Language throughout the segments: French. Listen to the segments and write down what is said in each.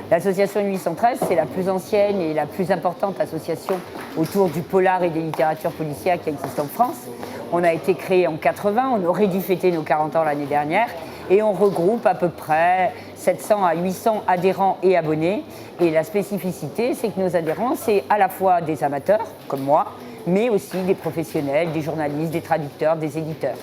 L'association 813, c'est la plus ancienne et la plus importante association autour du polar et des littératures policières qui existent en France. On a été créé en 80, on aurait dû fêter nos 40 ans l'année dernière, et on regroupe à peu près 700 à 800 adhérents et abonnés. Et la spécificité, c'est que nos adhérents, c'est à la fois des amateurs, comme moi, mais aussi des professionnels, des journalistes, des traducteurs, des éditeurs.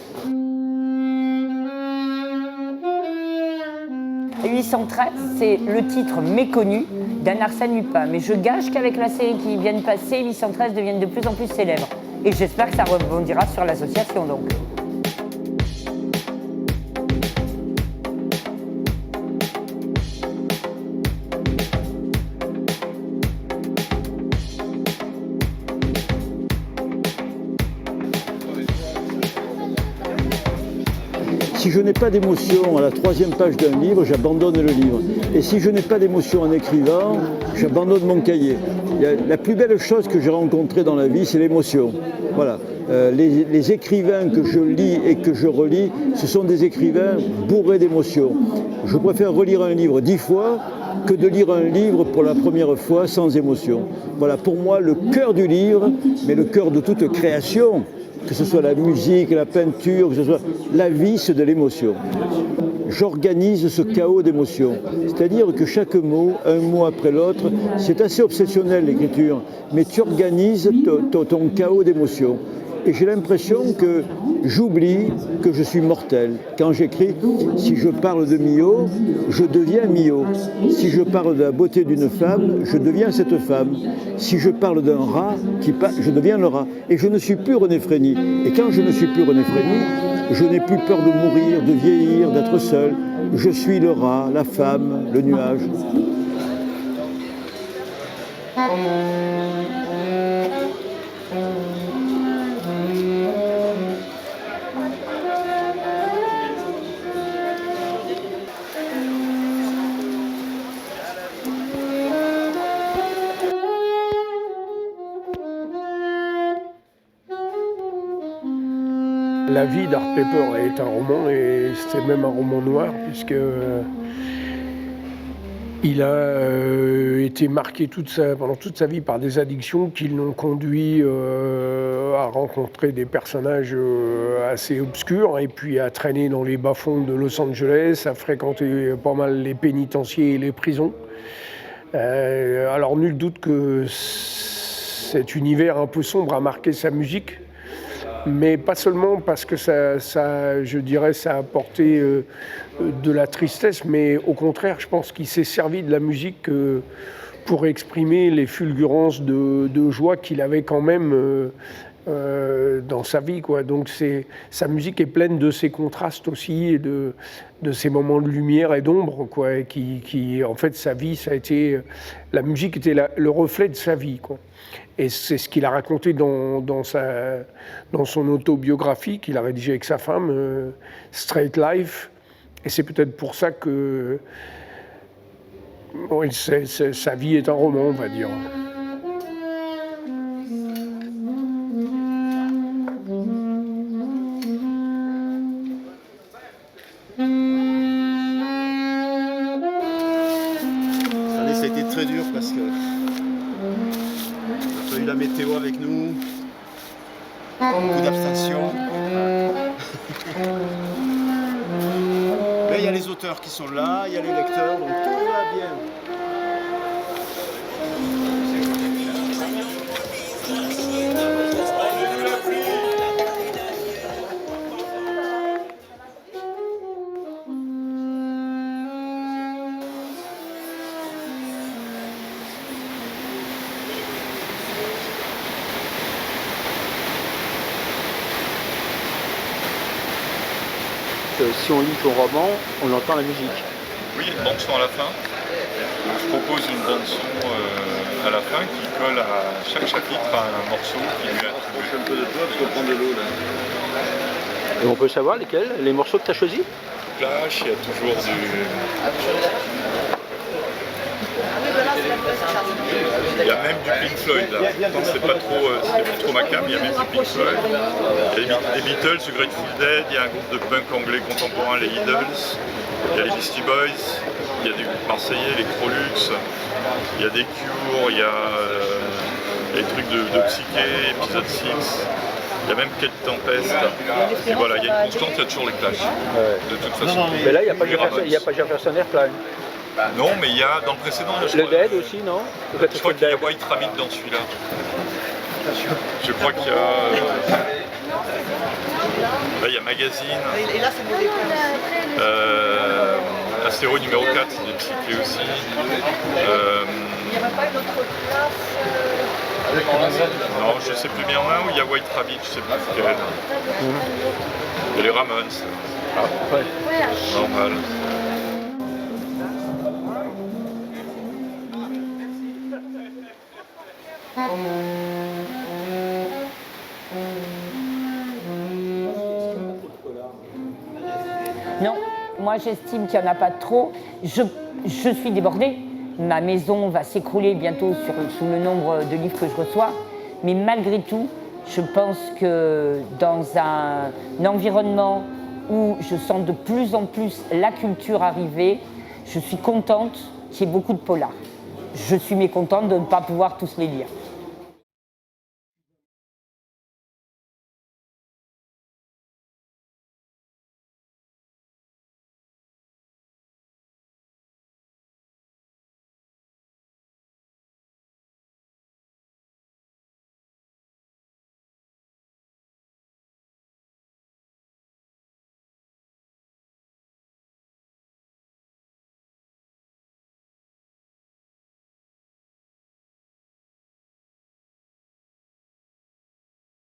813, c'est le titre méconnu d'un Arsène Lupin. Mais je gage qu'avec la série qui vient de passer, 813 deviennent de plus en plus célèbres. Et j'espère que ça rebondira sur l'association, donc. Si je n'ai pas d'émotion à la 3e page d'un livre, j'abandonne le livre. Et si je n'ai pas d'émotion en écrivant, j'abandonne mon cahier. La plus belle chose que j'ai rencontrée dans la vie, c'est l'émotion. Voilà. Les écrivains que je lis et que je relis, ce sont des écrivains bourrés d'émotions. Je préfère relire un livre 10 fois que de lire un livre pour la première fois sans émotion. Voilà, pour moi, le cœur du livre, mais le cœur de toute création, que ce soit la musique, la peinture, que ce soit la vie, c'est de l'émotion. J'organise ce chaos d'émotions. C'est-à-dire que chaque mot, un mot après l'autre, c'est assez obsessionnel l'écriture, mais tu organises ton chaos d'émotions. Et j'ai l'impression que j'oublie que je suis mortel. Quand j'écris, si je parle de Mio, je deviens Mio. Si je parle de la beauté d'une femme, je deviens cette femme. Si je parle d'un rat, je deviens le rat. Et je ne suis plus René Frény. Et quand je ne suis plus René Frény, je n'ai plus peur de mourir, de vieillir, d'être seul. Je suis le rat, la femme, le nuage. La vie d'Art Pepper est un roman, et c'est même un roman noir, puisque il a été marqué pendant toute sa vie par des addictions qui l'ont conduit à rencontrer des personnages assez obscurs, et puis à traîner dans les bas-fonds de Los Angeles, à fréquenter pas mal les pénitenciers et les prisons. Alors nul doute que cet univers un peu sombre a marqué sa musique, mais pas seulement parce que je dirais, ça a apporté de la tristesse, mais au contraire, je pense qu'il s'est servi de la musique pour exprimer les fulgurances de joie qu'il avait quand même dans sa vie, quoi. Donc sa musique est pleine de ces contrastes aussi, et de ces moments de lumière et d'ombre, quoi, et qui en fait, sa vie, la musique était le reflet de sa vie, quoi. Et c'est ce qu'il a raconté dans son autobiographie qu'il a rédigée avec sa femme, Straight Life. Et c'est peut-être pour ça que sa vie est un roman, on va dire. Ça a été très dur parce que on a eu la météo avec nous, beaucoup d'abstention. Mais il y a les auteurs qui sont là, il y a les lecteurs, donc tout va bien. Si on lit ton roman, on entend la musique. Oui, il y a une bande-son à la fin. Je propose une bande-son à la fin qui colle à chaque chapitre à un morceau qui lui a trouvé. Je fais un peu de toi parce qu'on prend de l'eau là. Et on peut savoir lesquels, les morceaux que tu as choisis? Clash, il y a toujours du... Il y a même du Pink Floyd là. C'est pas trop macabre, il y a même du Pink Floyd. Il y a les Beatles, du Grateful Dead, il y a un groupe de punk anglais contemporain, les Idols. Il y a les Beastie Boys, il y a des groupes marseillais, Electrolux, il y a des Cure, il y a les trucs de Psyché, épisode 6. Il y a même Quête Tempest. Et voilà, il y a une constante, il y a toujours les Clash. De toute façon. Mais là, il n'y a Les pas Jefferson Airplane. Non, mais il y a dans le précédent. Je Le crois, Dead aussi, non? Je crois qu'il y a White Rabbit dans celui-là. Je crois qu'il y a. Là, il y a Magazine. Et là, c'est mauvais. Astéro numéro 4, c'est des Psyché aussi. Il n'y avait pas une autre place Non, je sais plus bien où il y a White Rabbit, je sais plus lequel. Il y a les Ramones. Normal. Non, moi j'estime qu'il n'y en a pas trop. Je suis débordée. Ma maison va s'écrouler bientôt sous le nombre de livres que je reçois. Mais malgré tout, je pense que dans un environnement où je sens de plus en plus la culture arriver, je suis contente qu'il y ait beaucoup de polars. Je suis mécontente de ne pas pouvoir tous les lire.